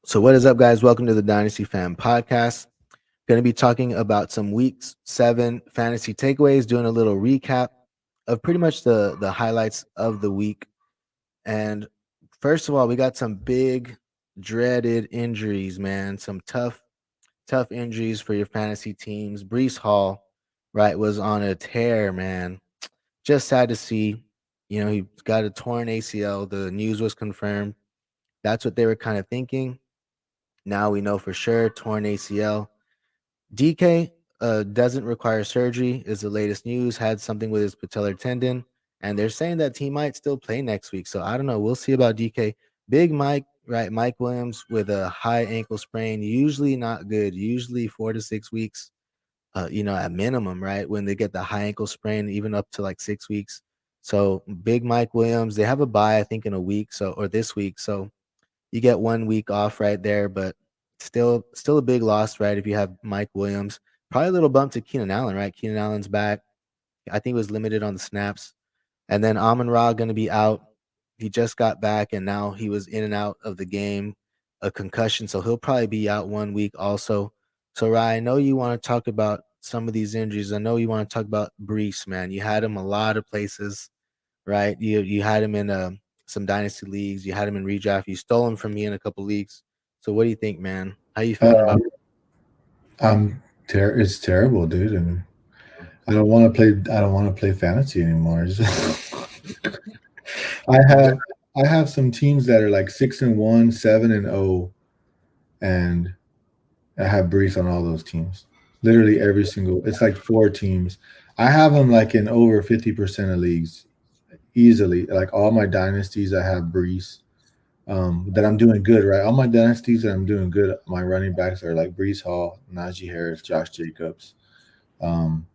So, what is up, guys? Welcome to the Dynasty Fan Podcast. Going to be talking about some Week 7 fantasy takeaways, doing a little recap of pretty much the highlights of the week. And first of all, we got some big, dreaded injuries, man. Some tough injuries for your fantasy teams. Brees Hall, right, was on a tear, man. Just sad to see. He got a torn ACL. The news was confirmed. That's what they were kind of thinking. Now we know for sure, torn ACL. DK doesn't require surgery, is the latest news. Had something with his patellar tendon, and they're saying that he might still play next week. So I don't know. We'll see about DK. Big Mike, right? Mike Williams with a high ankle sprain, usually not good. Usually 4 to 6 weeks, at minimum, right? When they get the high ankle sprain, even up to like 6 weeks. So Big Mike Williams, they have a bye, I think, in a week, or this week. So you get 1 week off right there, but still a big loss, right? If you have Mike Williams, probably a little bump to Keenan Allen, right? Keenan Allen's back. I think he was limited on the snaps. And then Amonra going to be out. He just got back, and now he was in and out of the game, a concussion. So he'll probably be out 1 week also. So, Ryan, I know you want to talk about some of these injuries. I know you want to talk about Brees, man. You had him a lot of places, right? You had him in some dynasty leagues. You had him in redraft. You stole him from me in a couple leagues. So what do you think, man? How you feeling about? Um, it's terrible, dude. And I don't want to play. I don't want to play fantasy anymore. I Yeah. have I have some teams that are like 6-1, 7-0, and I have Brees on all those teams. Literally every single. It's like four teams. I have them like in over 50% of leagues easily. Like all my dynasties, I have Brees. That I'm doing good, right? All my dynasties that I'm doing good. My running backs are like Brees Hall, Najee Harris, Josh Jacobs. Um,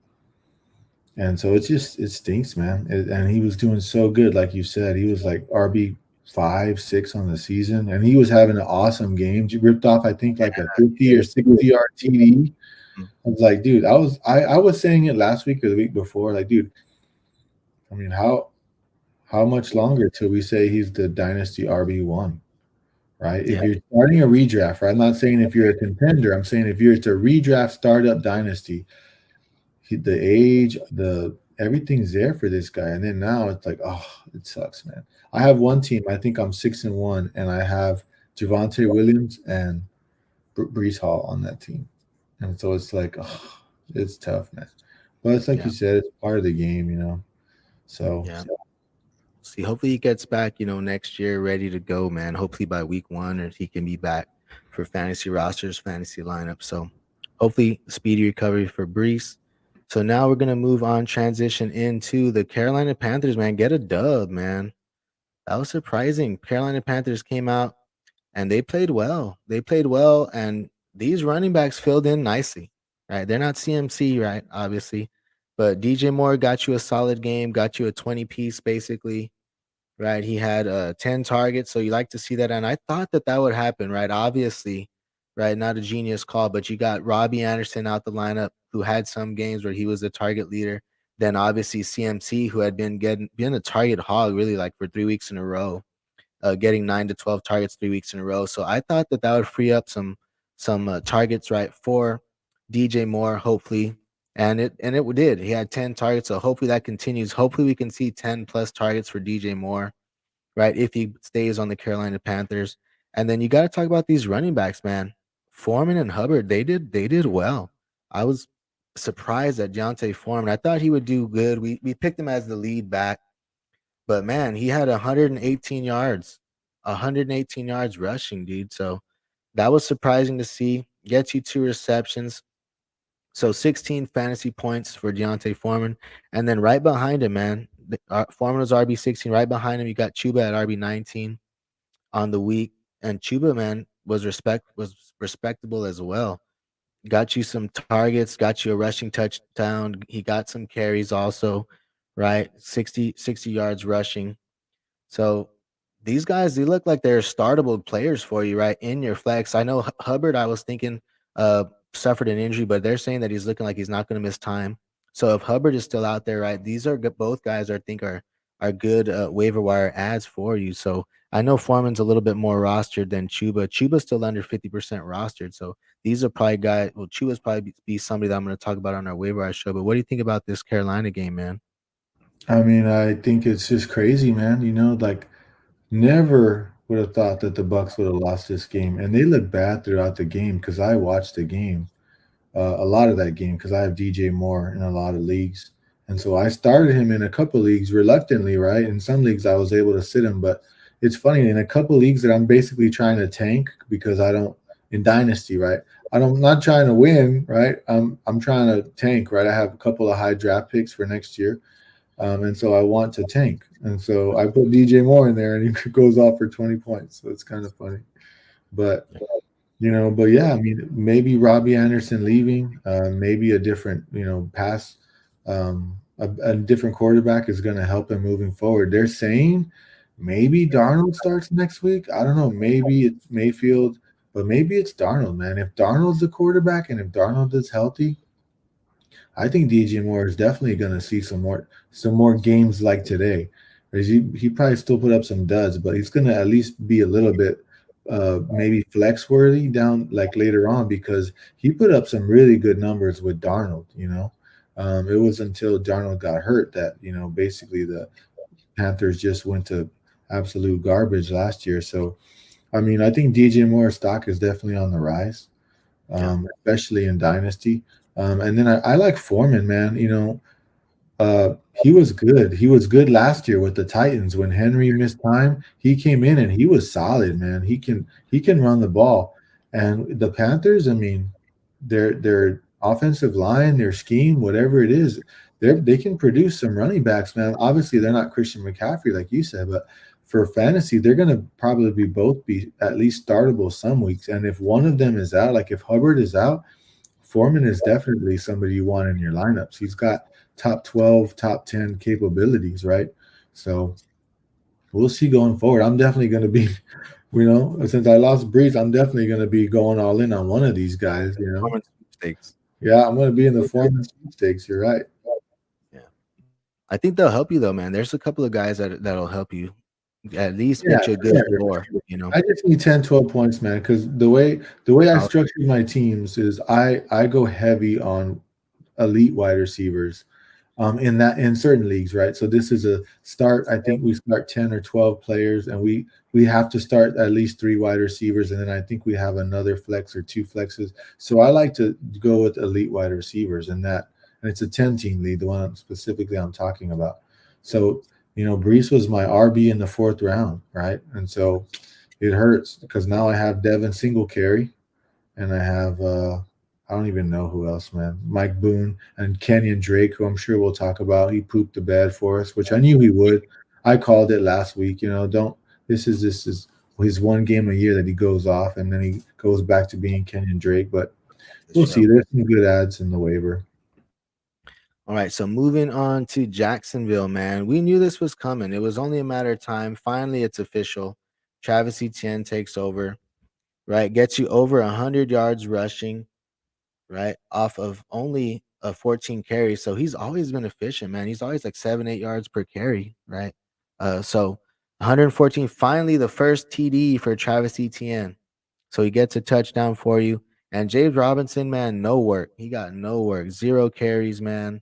And so it stinks, man. And he was doing so good, like you said. He was like RB 5, 6 on the season, and he was having an awesome game. He ripped off, I think, like a 50 or 60 yard TD. I was like, dude, I was saying it last week or the week before. Like, dude, I mean, how much longer till we say he's the dynasty RB1, right? If Yeah. you're starting a redraft, right? I'm not saying if you're a contender. I'm saying if you're it's a redraft startup dynasty, the age, the everything's there for this guy. And then now it's like, oh, it sucks, man. I have one team. I think I'm 6-1, and I have Javante Williams and Brees Hall on that team. And so it's like, oh, it's tough, man. But it's like Yeah. you said, it's part of the game. So Yeah. See, hopefully he gets back, next year ready to go, man. Hopefully by week 1, or he can be back for fantasy rosters, fantasy lineup. So hopefully speedy recovery for Brees. So now we're gonna move on, transition into the Carolina Panthers, man. Get a dub, man. That was surprising. Carolina Panthers came out and they played well. They played well, and these running backs filled in nicely, right? They're not CMC, right? Obviously, but DJ Moore got you a solid game, got you a 20 piece basically, right? He had 10 targets, so you like to see that. And I thought that would happen, right? Obviously, right? Not a genius call, but you got Robbie Anderson out the lineup, who had some games where he was the target leader. Then obviously CMC, who had been a target hog really like for 3 weeks in a row, getting 9 to 12 targets 3 weeks in a row. So I thought that would free up some targets, right, for DJ Moore, hopefully. And it did. He had 10 targets, so hopefully that continues. Hopefully we can see 10 plus targets for DJ Moore, right, if he stays on the Carolina Panthers. And then you got to talk about these running backs, man. Foreman and Hubbard, they did well. I was surprised at Deontay Foreman. I thought he would do good. We picked him as the lead back, but man, he had 118 yards, 118 yards rushing, dude. So that was surprising to see. Gets you 2 receptions. So 16 fantasy points for Deontay Foreman. And then right behind him, man, Foreman was RB 16. Right behind him, you got Chuba at RB 19 on the week. And Chuba, man, was respectable as well. Got you some targets, got you a rushing touchdown. He got some carries also, right? 60 yards rushing. So these guys, they look like they're startable players for you, right? In your flex. I know Hubbard, I was thinking suffered an injury, but they're saying that he's looking like he's not going to miss time. So if Hubbard is still out there, right, these are both guys I think good waiver wire ads for you. So I know Foreman's a little bit more rostered than Chuba. Chuba's still under 50% rostered. So these are probably guys. Well, Chuba's probably be somebody that I'm going to talk about on our waiver wire show. But what do you think about this Carolina game, man? I mean, I think it's just crazy, man. Like never would have thought that the Bucks would have lost this game, and they look bad throughout the game because I watched the game, a lot of that game because I have DJ Moore in a lot of leagues, and so I started him in a couple leagues reluctantly, right? In some leagues I was able to sit him, but it's funny in a couple leagues that I'm basically trying to tank because I don't in dynasty, right? I'm not trying to win, right? I'm trying to tank, right? I have a couple of high draft picks for next year. And so I want to tank. And so I put DJ Moore in there and he goes off for 20 points. So it's kind of funny. But, but yeah, I mean, maybe Robbie Anderson leaving, maybe a different, pass, a different quarterback is going to help him moving forward. They're saying maybe Darnold starts next week. I don't know. Maybe it's Mayfield, but maybe it's Darnold, man. If Darnold's the quarterback and if Darnold is healthy, I think DJ Moore is definitely going to see some more games like today. He probably still put up some duds, but he's going to at least be a little bit maybe flex worthy down like later on because he put up some really good numbers with Darnold. It was until Darnold got hurt that basically the Panthers just went to absolute garbage last year. So I mean, I think DJ Moore's stock is definitely on the rise, Yeah. especially in Dynasty. And then I like Foreman, man. He was good. He was good last year with the Titans when Henry missed time. He came in and he was solid, man. He can run the ball. And the Panthers, I mean, their offensive line, their scheme, whatever it is, they can produce some running backs, man. Obviously, they're not Christian McCaffrey, like you said, but for fantasy, they're going to probably be at least startable some weeks. And if one of them is out, like if Hubbard is out, Foreman is definitely somebody you want in your lineups. He's got top 12, top 10 capabilities, right? So we'll see going forward. I'm definitely going to be, since I lost Breeze, I'm definitely going to be going all in on one of these guys. Performance stakes. Yeah, I'm going to be in the Foreman sweepstakes. You're right. Yeah. I think they'll help you though, man. There's a couple of guys that'll help you at least Yeah, get you a good floor, you know. I just need 10, 12 points, man, because the way I I'll- structured my teams is I go heavy on elite wide receivers in certain leagues, right? So this is a start. I think we start 10 or 12 players, and we have to start at least 3 wide receivers, and then I think we have another flex or 2 flexes. So I like to go with elite wide receivers, and it's a 10-team league, the one specifically I'm talking about. So Brees was my RB in the 4th round, right? And so it hurts because now I have Devin Singletary, and I have I don't even know who else, man. Mike Boone and Kenyon Drake, who I'm sure we'll talk about. He pooped the bed for us, which I knew he would. I called it last week. Don't this is his one game a year that he goes off and then he goes back to being Kenyon Drake. But we'll see. There's some good ads in the waiver. All right, so moving on to Jacksonville, man. We knew this was coming. It was only a matter of time. Finally, it's official. Travis Etienne takes over, right? Gets you over 100 yards rushing, right? Off of only 14 carries. So he's always been efficient, man. He's always like 7, 8 yards per carry, right? So 114, finally the first TD for Travis Etienne. So he gets a touchdown for you. And James Robinson, man, no work. He got no work. 0 carries, man.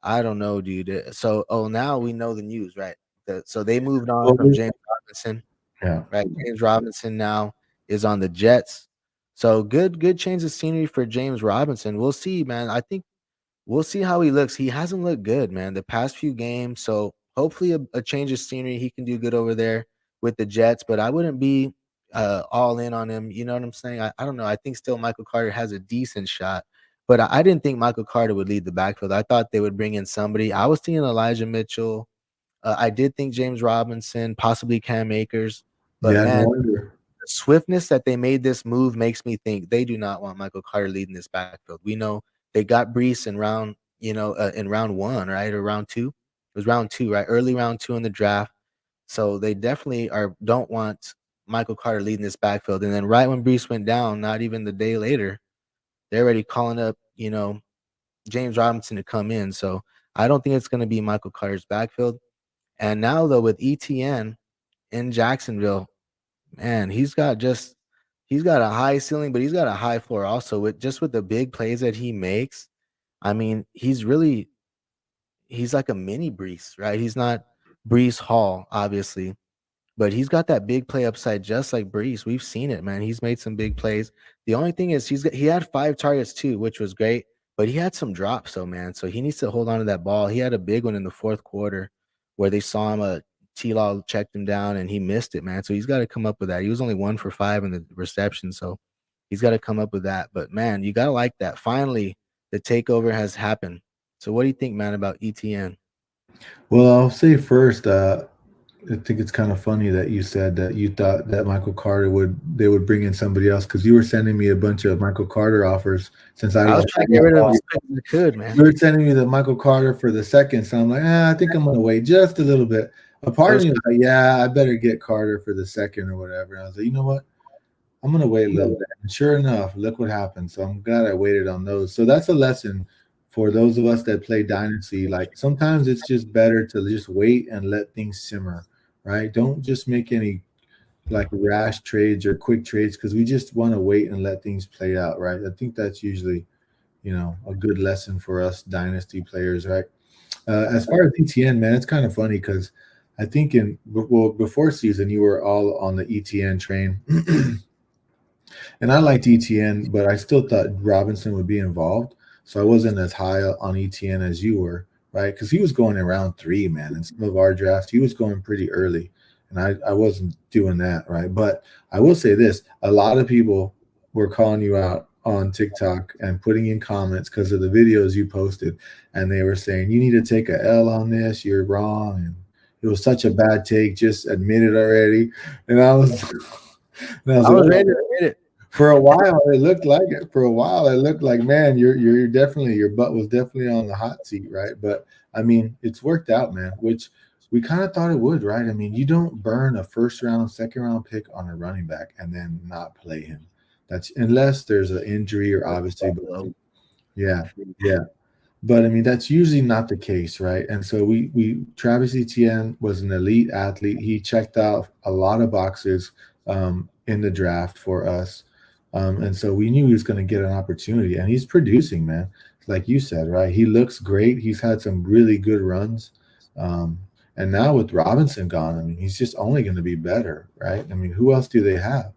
I don't know, dude. So, now we know the news, right? So they moved on Well, from James Robinson, yeah. right? James Robinson now is on the Jets. So good change of scenery for James Robinson. We'll see, man. I think we'll see how he looks. He hasn't looked good, man, the past few games. So hopefully a change of scenery. He can do good over there with the Jets, but I wouldn't be all in on him. You know what I'm saying? I don't know. I think still Michael Carter has a decent shot, but I didn't think Michael Carter would lead the backfield. I thought they would bring in somebody. I was thinking Elijah Mitchell. I did think James Robinson, possibly Cam Akers, but Yeah, no man, wonder. the swiftness that they made this move makes me think they do not want Michael Carter leading this backfield. We know they got Brees in round, in round 1, right? Or round 2. It was round 2, right? Early round 2 in the draft. So they definitely don't want Michael Carter leading this backfield. And then right when Brees went down, not even the day later, they're already calling up, James Robinson to come in. So I don't think it's going to be Michael Carter's backfield. And now though with Etienne in Jacksonville, man, he's got a high ceiling, but he's got a high floor also with the big plays that he makes. I mean, he's like a mini Brees, right? He's not Brees Hall, obviously, but he's got that big play upside just like Brees. We've seen it, man. He's made some big plays. The only thing is he had 5 targets too, which was great, but he had some drops, so man. So he needs to hold on to that ball. He had a big one in the fourth quarter where they saw him T-Law checked him down and he missed it, man. So he's got to come up with that. He was only 1 for 5 in the reception, so he's got to come up with that. But man, you gotta like that. Finally, the takeover has happened. So what do you think, man, about ETN? Well, I'll say first, I think it's kind of funny that you said that you thought that Michael Carter would bring in somebody else because you were sending me a bunch of Michael Carter offers since I I was trying to get rid of him as quick as I could, man. You were sending me the Michael Carter for the second, so I'm like, I think I'm gonna wait just a little bit. A part of me was like, yeah, I better get Carter for the second or whatever. And I was like, you know what? I'm gonna wait a little bit. And sure enough, look what happened. So I'm glad I waited on those. So that's a lesson for those of us that play Dynasty. Like sometimes it's just better to just wait and let things simmer, right? Don't just make any like rash trades or quick trades because we just want to wait and let things play out, right? I think that's usually, a good lesson for us Dynasty players, right? As far as ETN, man, it's kind of funny because I think before season you were all on the ETN train. And I liked ETN, but I still thought Robinson would be involved. So I wasn't as high on ETN as you were, right? Because he was going in round 3, man. In some of our drafts, he was going pretty early. And I wasn't doing that, right? But I will say this, a lot of people were calling you out on TikTok and putting in comments because of the videos you posted. And they were saying, you need to take a L on this. You're wrong. And it was such a bad take. Just admit it already. And I was, I was ready to admit it. For a while, it looked like it. For a while, it looked like, man, you're definitely your butt was definitely on the hot seat, right? But I mean, it's worked out, man. Which we kind of thought it would, right? I mean, you don't burn a first round, second round pick on a running back and then not play him. That's unless there's an injury or obviously, but yeah. But I mean, that's usually not the case, right? And so we Travis Etienne was an elite athlete. He checked out a lot of boxes in the draft for us. And so we knew he was going to get an opportunity, and he's producing, man. Like you said, right? He looks great. He's had some really good runs. And now with Robinson gone, I mean, he's just only going to be better, right? I mean, who else do they have,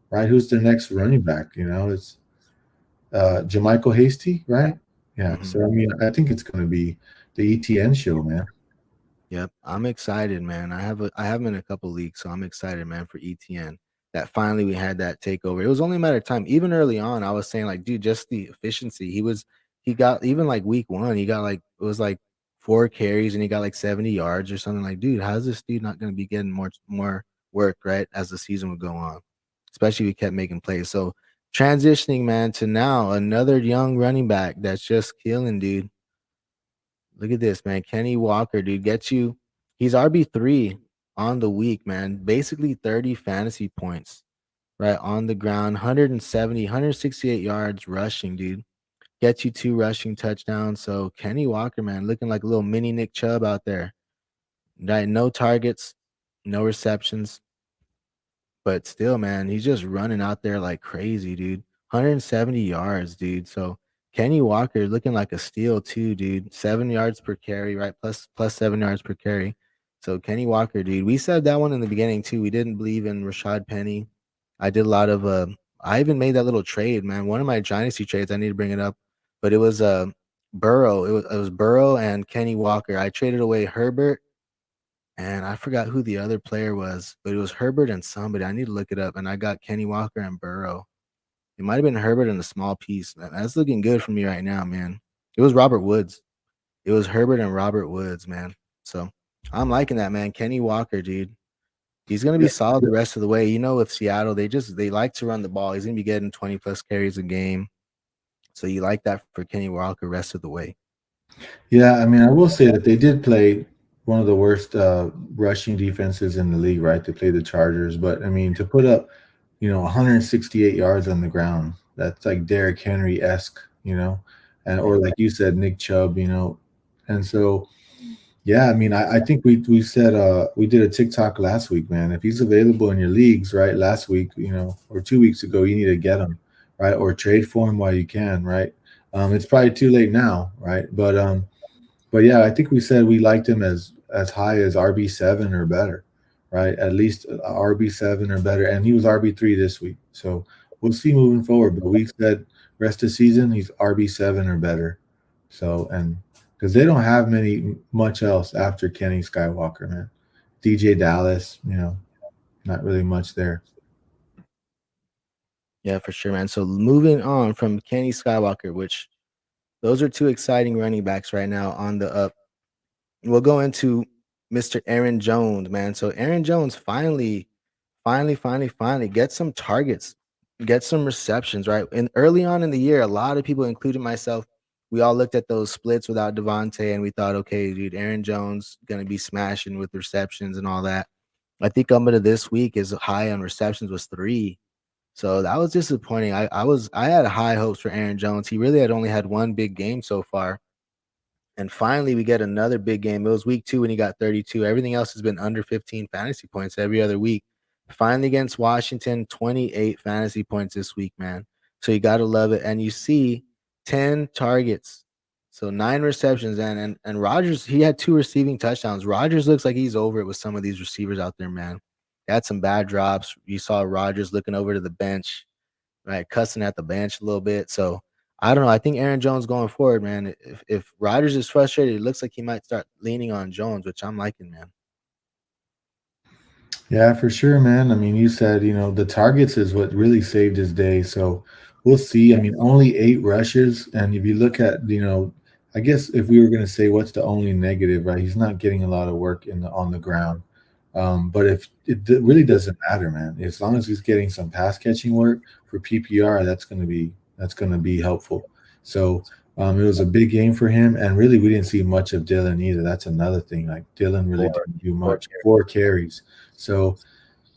right? Who's their next running back? It's Jermichael Hasty, right? Yeah. Mm-hmm. So, I mean, I think it's going to be the ETN show, man. Yep, I'm excited, man. I have him in a couple leagues, so I'm excited, man, for ETN. That finally we had that takeover. It was only a matter of time. Even early on, I was saying like, dude, just the efficiency. He got even like week 1, he got like it was like 4 carries and he got like 70 yards or something. Like, dude, how's this dude not going to be getting more work right as the season would go on? Especially if he kept making plays. So transitioning, man, to now another young running back that's just killing, dude. Look at this, man. Kenny Walker, dude, he's RB3 on the week, man. Basically 30 fantasy points, right? On the ground, 170, 168 yards rushing, dude. Gets you 2 rushing touchdowns. So Kenny Walker, man, looking like a little mini Nick Chubb out there. Right? No targets, no receptions. But still, man, he's just running out there like crazy, dude. 170 yards, dude. So Kenny Walker looking like a steal too, dude. 7 yards per carry, right? Plus 7 yards per carry. So Kenny Walker, dude. We said that one in the beginning too. We didn't believe in Rashad Penny. I did a lot of I even made that little trade, man. One of my dynasty trades, I need to bring it up. But it was Burrow. It was Burrow and Kenny Walker. I traded away Herbert and I forgot who the other player was, but it was Herbert and somebody. I need to look it up. And I got Kenny Walker and Burrow. It might have been Herbert in a small piece. That's looking good for me right now, man. It was Robert Woods. It was Herbert and Robert Woods, man. So I'm liking that, man. Kenny Walker, dude. He's gonna be solid the rest of the way. With Seattle, they like to run the ball. He's gonna be getting 20 plus carries a game. So you like that for Kenny Walker rest of the way. Yeah, I mean, I will say that they did play one of the worst rushing defenses in the league, right? They played the Chargers, but I mean, to put up, 168 yards on the ground, that's like Derrick Henry-esque, and or like you said, Nick Chubb, and so Yeah, I mean, I think we said we did a TikTok last week, man. If he's available in your leagues, right? Last week, or 2 weeks ago, you need to get him, right? Or trade for him while you can, right? It's probably too late now, right? But yeah, I think we said we liked him as high as RB7 or better, right? At least RB7 or better, and he was RB3 this week. So we'll see moving forward. But we said rest of the season he's RB7 or better. So and because they don't have much else after Kenny Skywalker, man. DJ Dallas, not really much there. Yeah, for sure, man. So moving on from Kenny Skywalker, which those are two exciting running backs right now on the up. We'll go into Mr. Aaron Jones, man. So Aaron Jones finally get some targets, get some receptions, right? And early on in the year, a lot of people, including myself, we all looked at those splits without Devontae and we thought, okay, dude, Aaron Jones gonna be smashing with receptions and all that. I think up to this week his high on receptions was 3. So that was disappointing. I had high hopes for Aaron Jones. He really had only had one big game so far. And finally, we get another big game. It was week 2 when he got 32. Everything else has been under 15 fantasy points every other week. Finally, against Washington, 28 fantasy points this week, man. So you got to love it. And you see 10 targets. So 9 receptions. And Rodgers, he had 2 receiving touchdowns. Rodgers looks like he's over it with some of these receivers out there, man. He had some bad drops. You saw Rodgers looking over to the bench, right, cussing at the bench a little bit. So I don't know. I think Aaron Jones going forward, man. If Rodgers is frustrated, it looks like he might start leaning on Jones, which I'm liking, man. Yeah, for sure, man. I mean, you said, the targets is what really saved his day. So we'll see. I mean, only 8 rushes. And if you look at, I guess if we were going to say what's the only negative, right? He's not getting a lot of work on the ground. But if really doesn't matter, man. As long as he's getting some pass catching work for PPR, that's gonna be helpful. So it was a big game for him, and really we didn't see much of Dylan either. That's another thing. Like Dylan really Four, didn't do four much. carries. 4 carries. So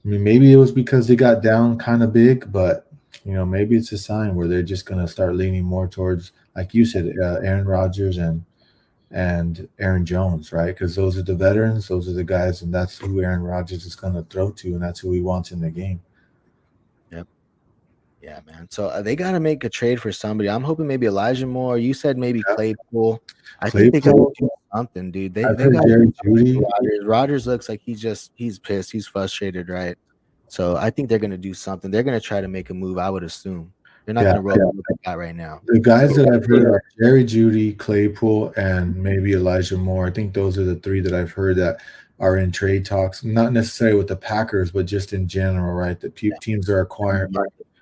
I mean, maybe it was because they got down kind of big, but maybe it's a sign where they're just gonna start leaning more towards, like you said, Aaron Rodgers and Aaron Jones, right? Because those are the veterans, those are the guys, and that's who Aaron Rodgers is going to throw to, and that's who he wants in the game. Yep. Yeah, man. So they got to make a trade for somebody. I'm hoping maybe Elijah Moore. You said maybe Yeah. Claypool. I think they got to Claypool, do something, dude. They I've they heard got Jerry Judy. Rodgers. Rodgers looks like he's pissed. He's frustrated, right? So I think they're gonna do something. They're gonna try to make a move. I would assume they're not Yeah, gonna roll with what they got right now. the guys that I've heard are Jerry Judy, Claypool, and maybe Elijah Moore. I think those are the 3 that I've heard that are in trade talks. Not necessarily with the Packers, but just in general, right? That Yeah. teams are acquiring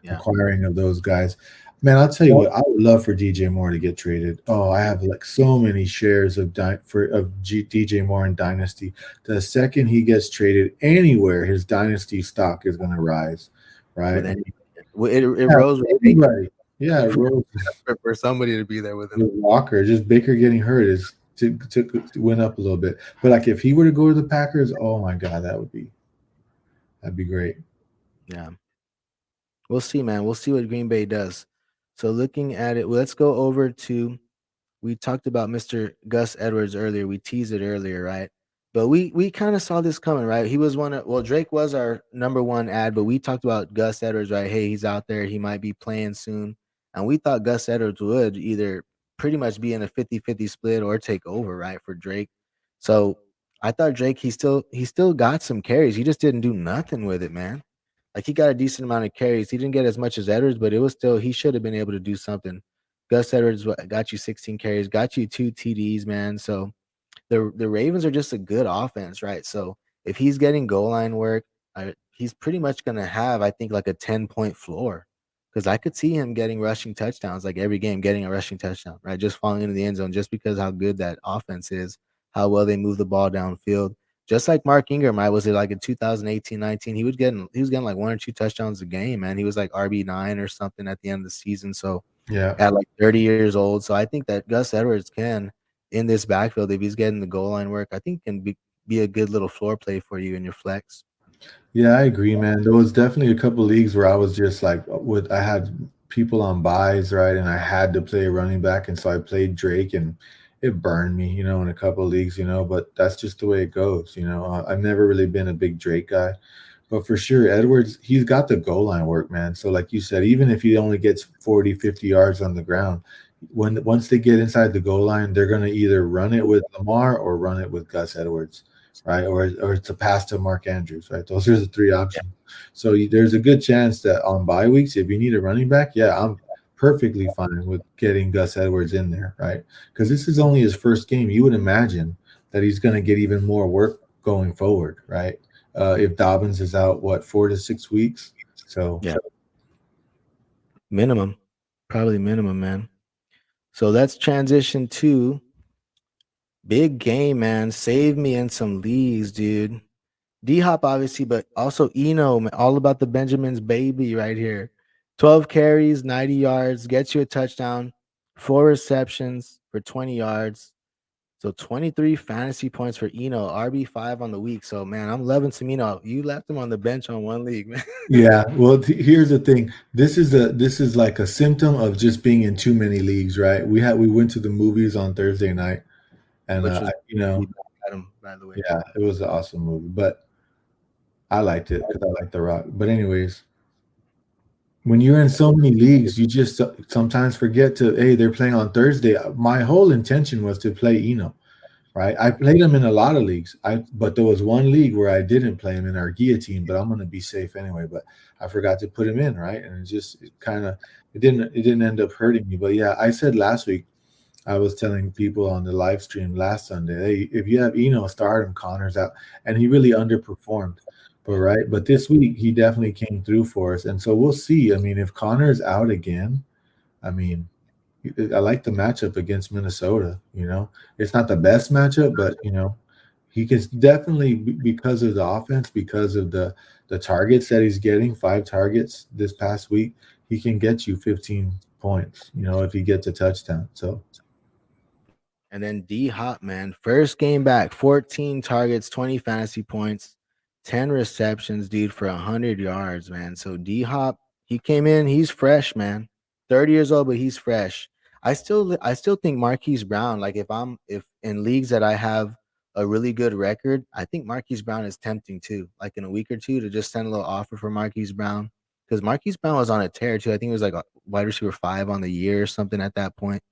Yeah. acquiring of those guys. Man, I'll tell you what, I would love for DJ Moore to get traded. Oh, I have like so many shares of DJ Moore in Dynasty. The second he gets traded anywhere, his Dynasty stock is going to rise, right? With any, it Yeah, rose with Baker anybody. Yeah, Rose for somebody to be there with him. with Walker, just Baker getting hurt is to went up a little bit. But like if he were to go to the Packers, oh my God, that'd be great. Yeah. We'll see, man. We'll see what Green Bay does. So looking at it, let's go over to we talked about Mr. Gus Edwards earlier. We teased it earlier, right? But we kind of saw this coming, right? He was Drake was our number 1 ad, but we talked about Gus Edwards, right? Hey, he's out there. He might be playing soon. And we thought Gus Edwards would either pretty much be in a 50-50 split or take over, right, for Drake. So I thought Drake, he still got some carries. He just didn't do nothing with it, man. Like he got a decent amount of carries. He didn't get as much as Edwards, but it was still he should have been able to do something. Gus Edwards got you 16 carries, got you 2 TDs, man. So the Ravens are just a good offense, right? So if he's getting goal line work, he's pretty much gonna have, I think, like a 10-point floor. Because I could see him getting rushing touchdowns, like every game, getting a rushing touchdown, right? Just falling into the end zone, just because how good that offense is, how well they move the ball downfield. Just like Mark Ingram, I was it like in 2018-19, he was getting like 1 or 2 touchdowns a game, man. He was like RB9 or something at the end of the season. So Yeah. at like 30 years old. So I think that Gus Edwards can, in this backfield, if he's getting the goal line work, I think can be a good little floor play for you in your flex. Yeah, I agree, man. There was definitely a couple leagues where I was just like, I had people on buys, right, and I had to play a running back, and so I played Drake, and it burned me, in a couple of leagues, but that's just the way it goes. I've never really been a big Drake guy, but for sure, Edwards, he's got the goal line work, man. So, like you said, even if he only gets 40, 50 yards on the ground, once they get inside the goal line, they're going to either run it with Lamar or run it with Gus Edwards, right? Or it's a pass to Mark Andrews, right? Those are the three options. So there's a good chance that on bye weeks, if you need a running back, yeah, I'm perfectly fine with getting Gus Edwards in there, right? Because this is only his first game. You would imagine that he's going to get even more work going forward, right? If Dobbins is out, what, 4 to 6 weeks? So Yeah. Minimum. Probably minimum, man. So let's transition to big game, man. Save me in some leagues, dude. DHop, obviously, but also Eno, man, all about the Benjamin's baby right here. 12 carries, 90 yards, gets you a touchdown, 4 receptions for 20 yards. So 23 fantasy points for Eno, RB5 on the week. So, man, I'm loving some Eno. You left him on the bench on one league, man. yeah, well, here's the thing. This is like a symptom of just being in too many leagues, right? We went to the movies on Thursday night, and Which was really bad at him, by the way. yeah, it was an awesome movie, but I liked it because I like The Rock. But anyways, when you're in so many leagues, you just sometimes forget to, hey, they're playing on Thursday. My whole intention was to play Eno, right? I played him in a lot of leagues. But there was one league where I didn't play him in our guillotine, but I'm gonna be safe anyway. But I forgot to put him in, right? And it didn't end up hurting me. But yeah, I said last week, I was telling people on the live stream last Sunday, hey, if you have Eno, start him. Connor's out, and he really underperformed. But this week he definitely came through for us, and so we'll see. I mean, if Connor's out again, I mean, I like the matchup against Minnesota. It's not the best matchup, but he can definitely, because of the offense, because of the targets that he's getting, 5 targets this past week, he can get you 15 points. If he gets a touchdown. So. And then DHop, man, first game back, 14 targets, 20 fantasy points, 10 receptions, dude, for 100 yards, man. So DHop, he came in, he's fresh, man. 30 years old, but he's fresh. I still think Marquise Brown, like if in leagues that I have a really good record, I think Marquise Brown is tempting too. Like in a week or two to just send a little offer for Marquise Brown. Because Marquise Brown was on a tear too. I think it was like a wide receiver 5 on the year or something at that point.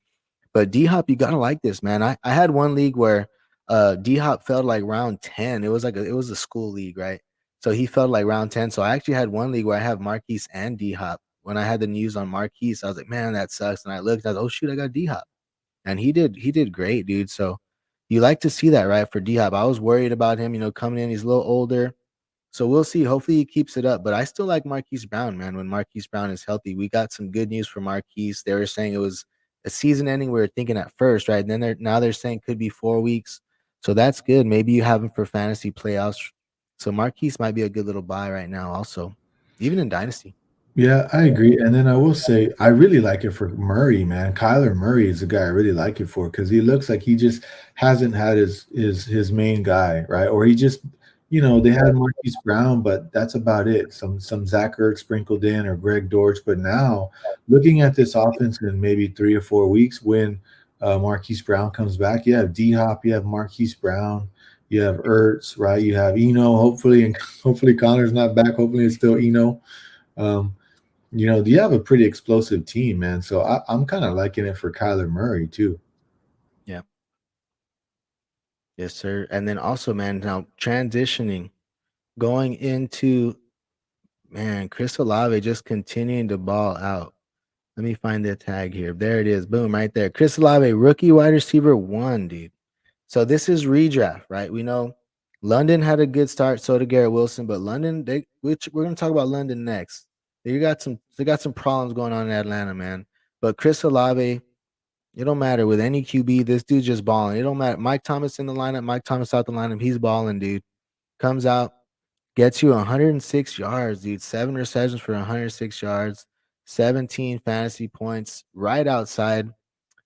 But DHop, you gotta like this, man. I had one league where DHop fell like round 10. It was a school league, right? So he fell like round 10. So I actually had one league where I have Marquise and DHop. When I had the news on Marquise, I was like, man, that sucks. And I looked, I was like, oh shoot, I got DHop. And he did great, dude. So you like to see that, right? For DHop. I was worried about him, coming in. He's a little older. So we'll see. Hopefully he keeps it up. But I still like Marquise Brown, man. When Marquise Brown is healthy, we got some good news for Marquise. They were saying it was a season ending. We were thinking at first, right? And then they're saying could be 4 weeks. So that's good. Maybe you have him for fantasy playoffs. So Marquise might be a good little buy right now, also, even in Dynasty. Yeah, I agree. And then I will say, I really like it for Murray, man. Kyler Murray is the guy I really like it for because he looks like he just hasn't had his main guy, right? Or he just, they had Marquise Brown, but that's about it. Some Zach Ertz sprinkled in or Greg Dortch. But now, looking at this offense in maybe 3 or 4 weeks, when Marquise Brown comes back, you have D-Hop, you have Marquise Brown, you have Ertz, right? You have Eno, hopefully, and hopefully Connor's not back. Hopefully it's still Eno. You have a pretty explosive team, man. So I'm kind of liking it for Kyler Murray too. Yeah. Yes, sir. And then also, man, now transitioning, going into, man, Chris Olave just continuing to ball out. Let me find the tag here. There it is. Boom, right there. Chris Olave, rookie wide receiver 1, dude. So this is redraft, right? We know London had a good start, so did Garrett Wilson, but London, we're going to talk about London next. They got some problems going on in Atlanta, man. But Chris Olave, it don't matter with any QB. This dude's just balling. It don't matter. Mike Thomas in the lineup, Mike Thomas out the lineup. He's balling, dude. Comes out, gets you 106 yards, dude. 7 receptions for 106 yards, 17 fantasy points, right outside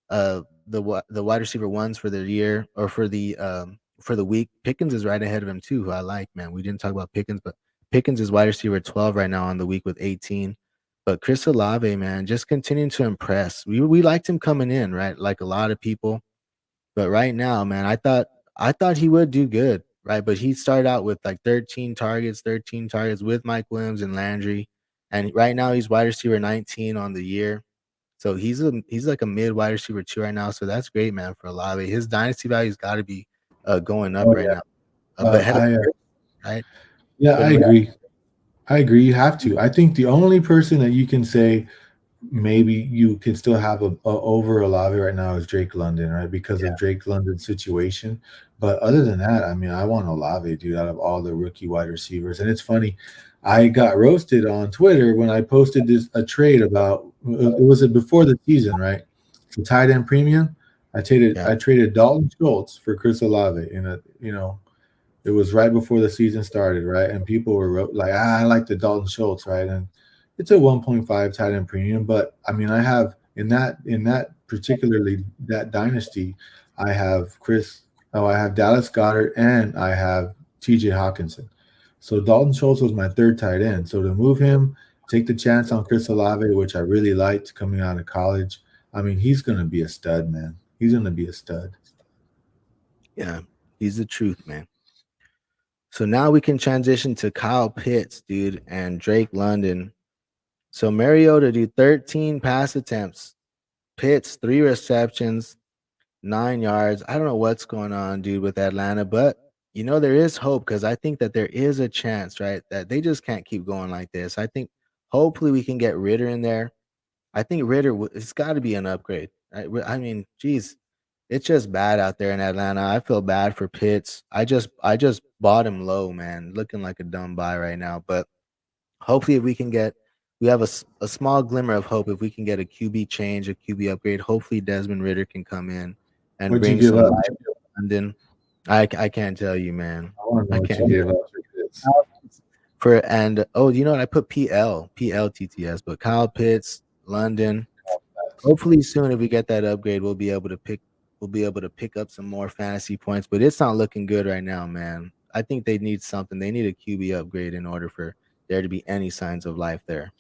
the wide receiver 1s for the year or for the week. Pickens is right ahead of him too, who I like, man. We didn't talk about Pickens, but Pickens is wide receiver 12 right now on the week with 18. But Chris Olave, man, just continuing to impress. We liked him coming in, right? Like a lot of people. But right now, man, I thought he would do good, right? But he started out with like 13 targets with Mike Williams and Landry, and right now he's wide receiver 19 on the year. So he's like a mid wide receiver 2 right now. So that's great, man, for Olave. His dynasty value's got to be going up Oh right yeah. now, but ahead of I right. Yeah, But I in real, agree. I agree. You have to. I think the only person that you can say maybe you can still have a over Olave right now is Drake London, right? Because of Drake London's situation. But other than that, I mean, I want Olave, dude, out of all the rookie wide receivers. And it's funny, I got roasted on Twitter when I posted this a trade about it was before the season, right? The tight end premium. yeah, I traded Dalton Schultz for Chris Olave in a it was right before the season started, right? And people were like, I like the Dalton Schultz, right? And it's a 1.5 tight end premium, but I mean, I have in that particularly that dynasty, I have I have Dallas Goddard and I have TJ Hawkinson. So Dalton Schultz was my third tight end. So to move him, take the chance on Chris Olave, which I really liked coming out of college. I mean, he's going to be a stud, man. He's going to be a stud. yeah, he's the truth, man. So now we can transition to Kyle Pitts, dude, and Drake London. So Mariota do 13 pass attempts, Pitts 3 receptions, 9 yards. I don't know what's going on, dude, with Atlanta, but there is hope because I think that there is a chance, right, that they just can't keep going like this. I think hopefully we can get Ritter in there. I think it's got to be an upgrade. I mean, geez, it's just bad out there in Atlanta. I feel bad for Pitts. I just bought him low, man, looking like a dumb buy right now. But hopefully, if we have a small glimmer of hope if we can get a QB change, a QB upgrade. Hopefully, Desmond Ritter can come in and What'd you bring give some up? life to London. I can't tell you, man. I want to know I what can't you gave up for Pitts. for and oh, you know what? I put PLTTS, but Kyle Pitts, London. Hopefully soon, if we get that upgrade, we'll be able to pick up some more fantasy points. But it's not looking good right now, man. I think they need something. They need a QB upgrade in order for there to be any signs of life there.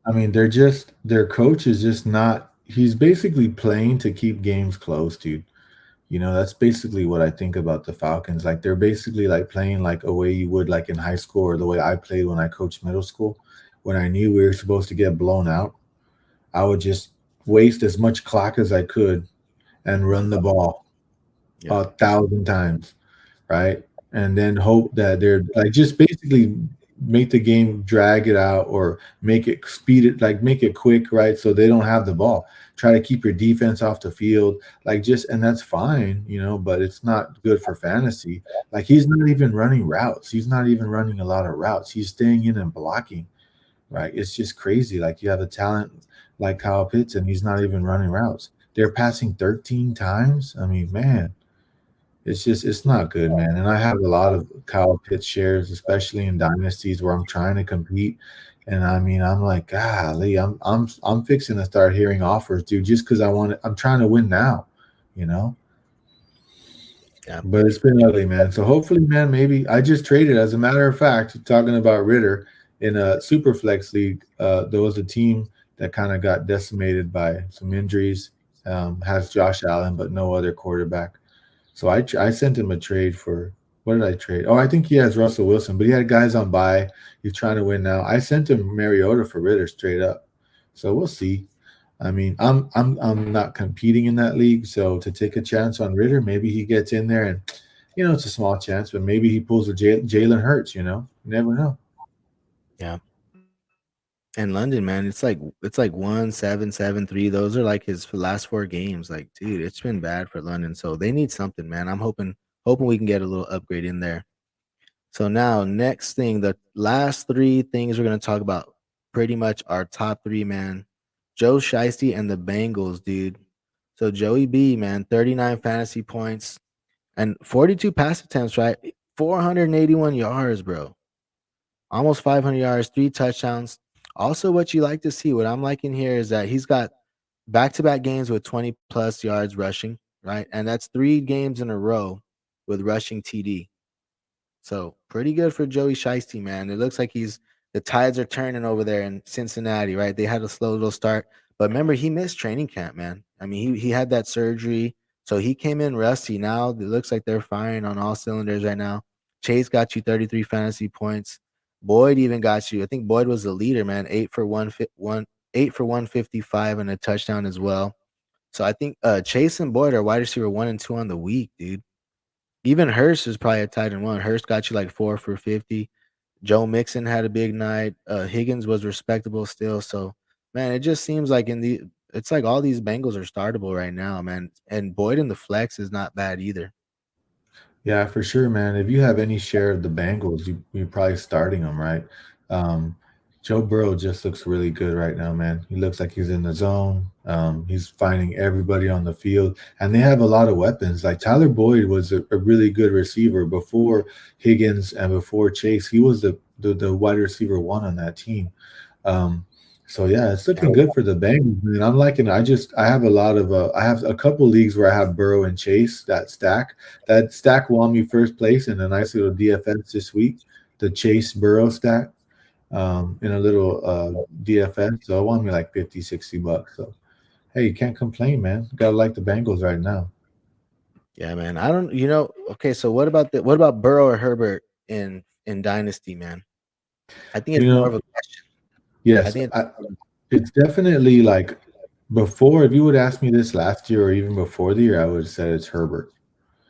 I mean, their coach is just not. He's basically playing to keep games close, dude. That's basically what I think about the Falcons. Like they're basically like playing like a way you would like in high school or the way I played when I coached middle school. When I knew we were supposed to get blown out, I would just waste as much clock as I could and run the ball Yeah, 1,000 times, right? And then hope that they're like just basically make the game drag it out or make it speed it, like make it quick, right? So they don't have the ball. Try to keep your defense off the field, like just, and that's fine, but it's not good for fantasy. Like he's not even running routes. He's not even running a lot of routes. He's staying in and blocking, right? It's just crazy. Like you have a talent like Kyle Pitts and he's not even running routes. They're passing 13 times. I mean, man, it's not good, man. And I have a lot of Kyle Pitts shares, especially in dynasties where I'm trying to compete. And I mean, I'm like, golly, I'm fixing to start hearing offers, dude, just because I'm trying to win now, you know. yeah, But it's been ugly, man. So hopefully, man, maybe I just traded. As a matter of fact, talking about Ritter in a super flex league, there was a team that kind of got decimated by some injuries. Has Josh Allen, but no other quarterback. So I sent him a trade for what did I trade? Oh, I think he has Russell Wilson, but he had guys on bye. He's trying to win now. I sent him Mariota for Ritter straight up. So we'll see. I mean, I'm not competing in that league, so to take a chance on Ritter, maybe he gets in there, and it's a small chance, but maybe he pulls a Jalen Hurts. You never know. yeah. And London, man, it's like 1-7-7-3. Those are like his last 4 games. Like, dude, it's been bad for London. So they need something, man. I'm hoping we can get a little upgrade in there. So now, next thing, the last 3 things we're gonna talk about, pretty much our top 3, man. Joe Sheisty and the Bengals, dude. So Joey B, man, 39 fantasy points and 42 pass attempts, right? 481 yards, bro. Almost 500 yards, 3 touchdowns. Also, what you like to see, what I'm liking here is that he's got back-to-back games with 20 plus yards rushing, right? And that's 3 games in a row with rushing TD. So pretty good for Joey Shiesty, man. It looks like the tides are turning over there in Cincinnati, right? They had a slow little start, but remember he missed training camp, man. I mean, he had that surgery. So he came in rusty. Now it looks like they're firing on all cylinders right now. Chase got you 33 fantasy points. Boyd even got you. I think Boyd was the leader, man. 8 for 155 and a touchdown as well. So I think Chase and Boyd are wide receiver 1 and 2 on the week, dude. Even Hurst is probably a tight end one. Hurst got you like 4 for 50. Joe Mixon had a big night. Higgins was respectable still. So man, it just seems like it's like all these Bengals are startable right now, man. And Boyd in the flex is not bad either. Yeah, for sure, man. If you have any share of the Bengals, you're probably starting them, right? Um, Joe Burrow just looks really good right now, man. He looks like he's in the zone. He's finding everybody on the field, and they have a lot of weapons. Like Tyler Boyd was a really good receiver before Higgins and before Chase. He was the wide receiver one on that team. Um, so yeah, it's looking Yeah. good for the Bengals, man. I'm liking. I have a lot of I have a couple leagues where I have Burrow and Chase that stack. That stack won me first place in a nice little DFS this week. The Chase Burrow stack in a little DFS. So it won me like 50, $60. So hey, you can't complain, man. Gotta like the Bengals right now. Yeah, man. I don't okay, so what about Burrow or Herbert in Dynasty, man? I think You it's more of know, a question. I yes, think it's definitely like before. If you would ask me this last year or even before the year, I would have said it's Herbert.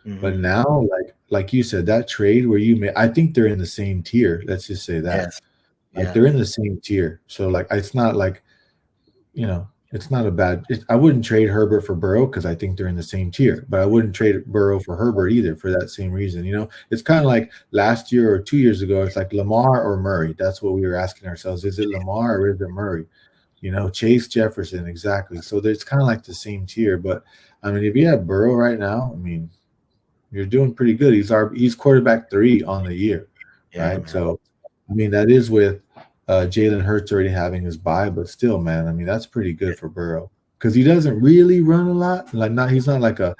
But Mhm. now, like you said, that trade where you made, I think they're in the same tier. Let's just say that. Yes. Like Yeah. they're in the same tier. So like it's not like, it's not a bad. I wouldn't trade Herbert for Burrow because I think they're in the same tier. But I wouldn't trade Burrow for Herbert either for that same reason. It's kind of like last year or 2 years ago. It's like Lamar or Murray. That's what we were asking ourselves. Is it Lamar or is it Murray? Chase Jefferson, exactly. So it's kind of like the same tier. But I mean, if you have Burrow right now, I mean, you're doing pretty good. He's quarterback 3 on the year, Yeah, right? man. So, I mean, that is with Jalen Hurts already having his bye, but still, man, I mean, that's pretty Yeah. good for Burrow because he doesn't really run a lot. Like, not he's not like one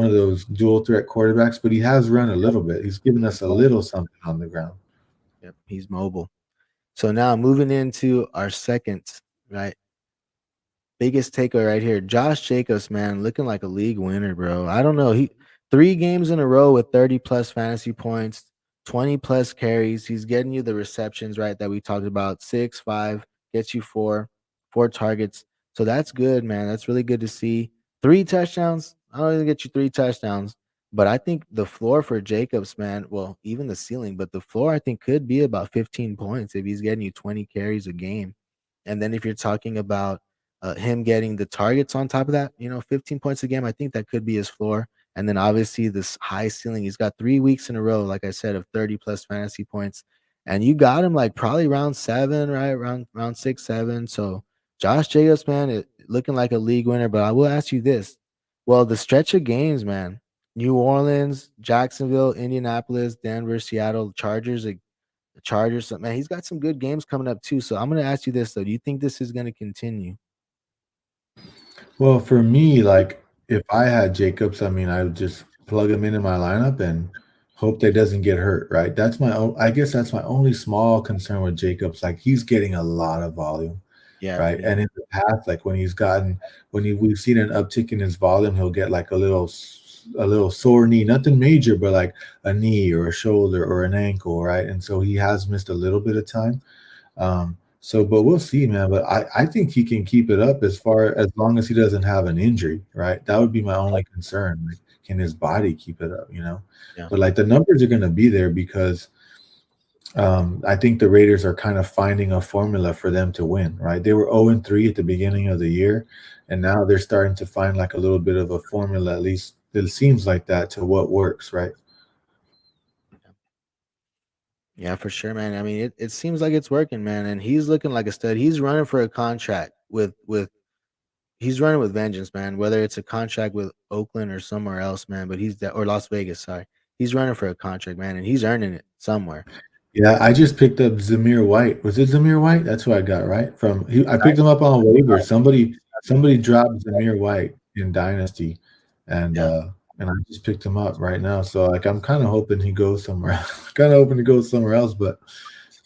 of those dual threat quarterbacks, but he has run a little bit. He's given us He's a mobile. little something on the ground. Yep, he's mobile. So now moving into our second, right? Biggest takeaway right here. Josh Jacobs, man, looking like a league winner, bro. I don't know. He 3 games in a row with 30 plus fantasy points, 20 plus carries. He's getting you the receptions, right? That we talked about. 6, 5, gets you four targets. So that's good, man. That's really good to see. 3 touchdowns. I don't even get you 3 touchdowns. But I think the floor for Jacobs, man, well, even the ceiling, but the floor I think could be about 15 points if he's getting you 20 carries a game. And then if you're talking about him getting the targets on top of that, 15 points a game, I think that could be his floor. And then obviously this high ceiling, he's got 3 weeks in a row, like I said, of 30 plus fantasy points. And you got him like probably round 7, right? Round 6, 7. So Josh Jacobs, man, looking like a league winner. But I will ask you this. Well, the stretch of games, man. New Orleans, Jacksonville, Indianapolis, Denver, Seattle, Chargers, like the Chargers. So, man, he's got some good games coming up too. So I'm gonna ask you this though. Do you think this is gonna continue? Well, for me, like if I had Jacobs, I mean, I would just plug him into my lineup and hope that doesn't get hurt, right? I guess that's my only small concern with Jacobs. Like he's getting a lot of volume, Yeah, right? yeah, And in the past, like we've seen an uptick in his volume, he'll get like a little sore knee, nothing major, but like a knee or a shoulder or an ankle, right? And so he has missed a little bit of time. But we'll see, man. But I think he can keep it up as long as he doesn't have an injury, right? That would be my only concern. Like, can his body keep it up? yeah. But like the numbers are going to be there because I think the Raiders are kind of finding a formula for them to win, right? They were 0-3 at the beginning of the year, and now they're starting to find like a little bit of a formula, at least it seems like that, to what works, right? Yeah, for sure, man. I mean, it seems like it's working, man. And he's looking like a stud. He's running for a contract with he's running with vengeance, man. Whether it's a contract with Oakland or somewhere else, man. But or Las Vegas, sorry. He's running for a contract, man, and he's earning it somewhere. Yeah, I just picked up Zamir White. Was it Zamir White? That's who I got, right? I picked him up on waivers. Somebody dropped Zamir White in Dynasty, and Yeah. uh and I just picked him up right now. So like I'm kind of hoping he goes somewhere. Kind of hoping to go somewhere else, but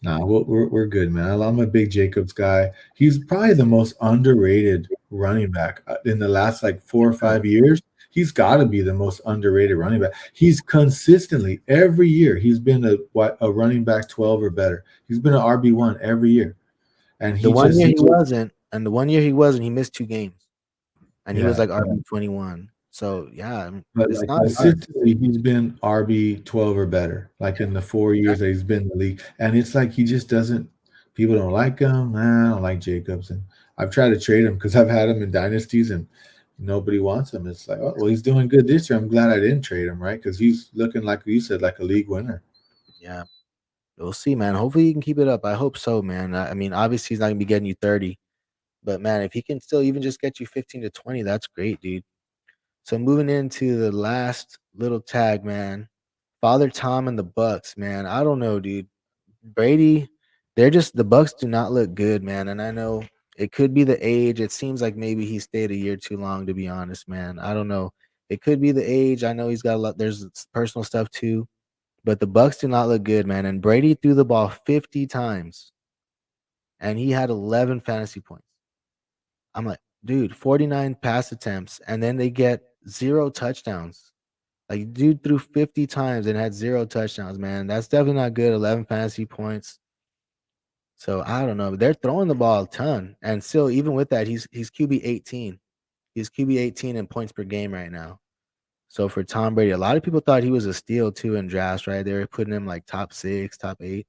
nah, we're good, man. I'm a big Jacobs guy. He's probably the most underrated running back in the last like 4 or 5 years. he's got to be the most underrated running back. He's consistently every year he's been a running back 12 or better. He's been an RB1 every year, and The he one just year he he just wasn't, and the one year he wasn't, he missed 2 games, and he was yeah. like RB21. So yeah, But it's like not hard. consistently, he's been RB 12 or better. Like in the 4 years that he's been in the league, and it's like he just doesn't. People don't like him. Nah, I don't like Jacobs, and I've tried to trade him because I've had him in dynasties, and nobody wants him. It's like, oh well, he's doing good this year. I'm glad I didn't trade him, right? Because he's looking like you said, like a league winner. Yeah, we'll see, man. Hopefully, he can keep it up. I hope so, man. I mean, obviously, he's not gonna be getting you 30, but man, if he can still even just get you 15 to 20, that's great, dude. So moving into the last little tag, man. Father Tom and the Bucks, man. I don't know, dude. Brady, the Bucks do not look good, man. And I know it could be the age. It seems like maybe he stayed a year too long, to be honest, man. I don't know. It could be the age. I know he's got a lot. There's personal stuff too, but the Bucks do not look good, man. And Brady threw the ball 50 times, and he had 11 fantasy points. I'm like, dude, 49 pass attempts, and then they get 0 touchdowns. Like, dude threw 50 times and had 0 touchdowns, man. That's definitely not good. 11 fantasy points. So I don't know. They're throwing the ball a ton, and still, even with that, he's QB 18. He's QB 18 in points per game right now. So for Tom Brady, a lot of people thought he was a steal too in drafts, right? They were putting him like top 6, top 8.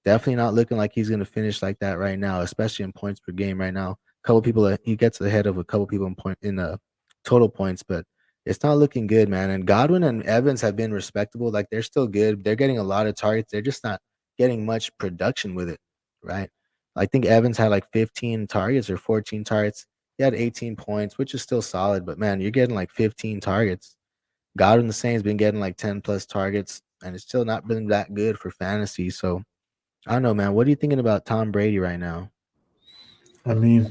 Definitely not looking like he's going to finish like that right now, especially in points per game right now. A couple people he gets ahead of a couple people in total points, but it's not looking good, man. And Godwin and Evans have been respectable. Like they're still good. They're getting a lot of targets. They're just not getting much production with it, right? I think Evans had like 15 targets or 14 targets. He had 18 points, which is still solid, but man, you're getting like 15 targets. Godwin the same has been getting like 10 plus targets, and it's still not been that good for fantasy. So I don't know, man. What are you thinking about Tom Brady right now? I mean,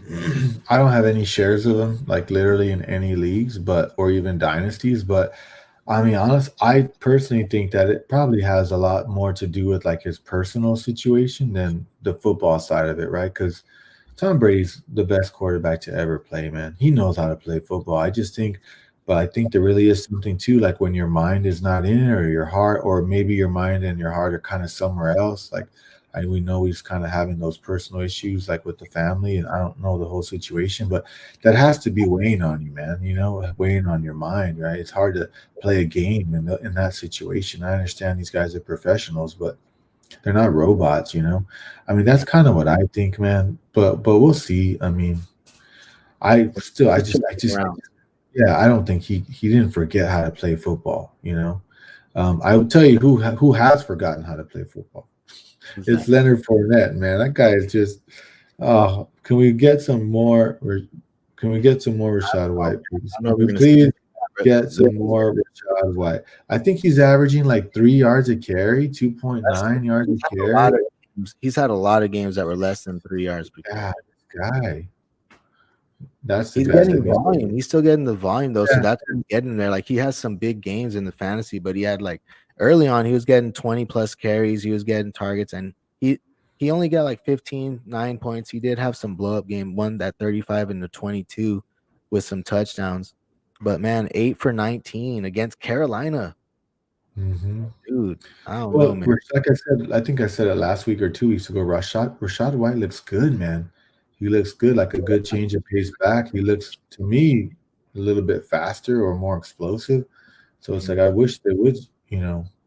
I don't have any shares of him, like literally in any leagues, but or even dynasties. But I mean, honest, I personally think that it probably has a lot more to do with like his personal situation than the football side of it, right? Because Tom Brady's the best quarterback to ever play, man. He knows how to play football. I just think, but I think there really is something too, like when your mind is not in it, or your heart, or maybe your mind and your heart are kind of somewhere else. Like we know he's kind of having those personal issues, like with the family, and I don't know the whole situation, but that has to be weighing on you, man. You know, weighing on your mind, right? It's hard to play a game in that situation. I understand these guys are professionals, but they're not robots, you know. I mean, that's Yeah, kind of what I think, man. But we'll see. I mean, I still, he's still around. yeah, I don't think he didn't forget how to play football. You know, I will tell you who has forgotten how to play football. Who's It's that? Leonard Fournette, man. That guy is just. Oh, can we get some more? Can we get some more Rashad Oh, White, please? I don't know Can if we're we gonna see please that, get but some more Rashad White? I think he's averaging like 3 yards a carry, 2.9 yards a a lot carry. of games. He's had a lot of games that were less than 3 yards per carry. God, this guy. That's the He's guy that getting needs. volume. He's still getting the volume though, so Yeah. that's what's getting there. Like he has some big games in the fantasy, but he had like early on, he was getting 20 plus carries. He was getting targets, and he only got like 15, 9 points. He did have some blow up game, one that 35 and the 22 with some touchdowns. But man, 8 for 19 against Carolina, Hmm. dude. I don't know, Well, man. like I said, I think I said it last week or 2 weeks ago. Rashad White looks good, man. He looks good, like a good change of pace back. He looks to me a little bit faster or more explosive. So it's like Mhm. I wish they would,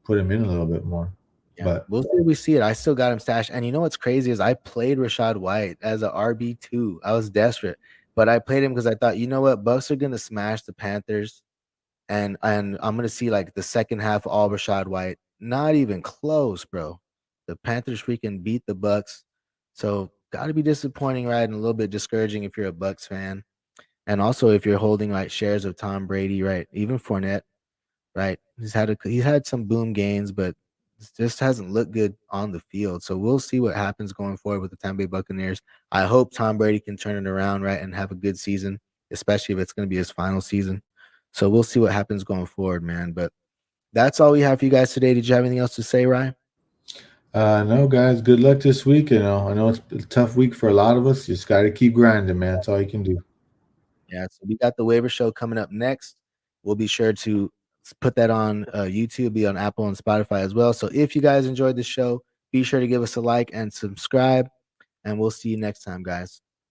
put him in a little bit more. Yeah, But we'll see if we see it. I still got him stashed. And you know what's crazy is I played Rashad White as a RB2. I was desperate, but I played him because I thought, you know what, Bucks are gonna smash the Panthers, and I'm gonna see like the second half all Rashad White. Not even close, bro. The Panthers freaking beat the Bucks. So gotta be disappointing, right? And a little bit discouraging if you're a Bucks fan. And also if you're holding like shares of Tom Brady, right? Even Fournette. Right. He's had some boom gains, but just hasn't looked good on the field. So we'll see what happens going forward with the Tampa Bay Buccaneers. I hope Tom Brady can turn it around, right, and have a good season, especially if it's going to be his final season. So we'll see what happens going forward, man. But that's all we have for you guys today. Did you have anything else to say, Ryan? no, guys, good luck this week. I know it's a tough week for a lot of us. Just got to keep grinding, man. That's all you can do. Yeah, so we got the waiver show coming up next. We'll be sure to put that on YouTube, be on Apple and Spotify as well. So if you guys enjoyed the show, be sure to give us a like and subscribe, and we'll see you next time, guys.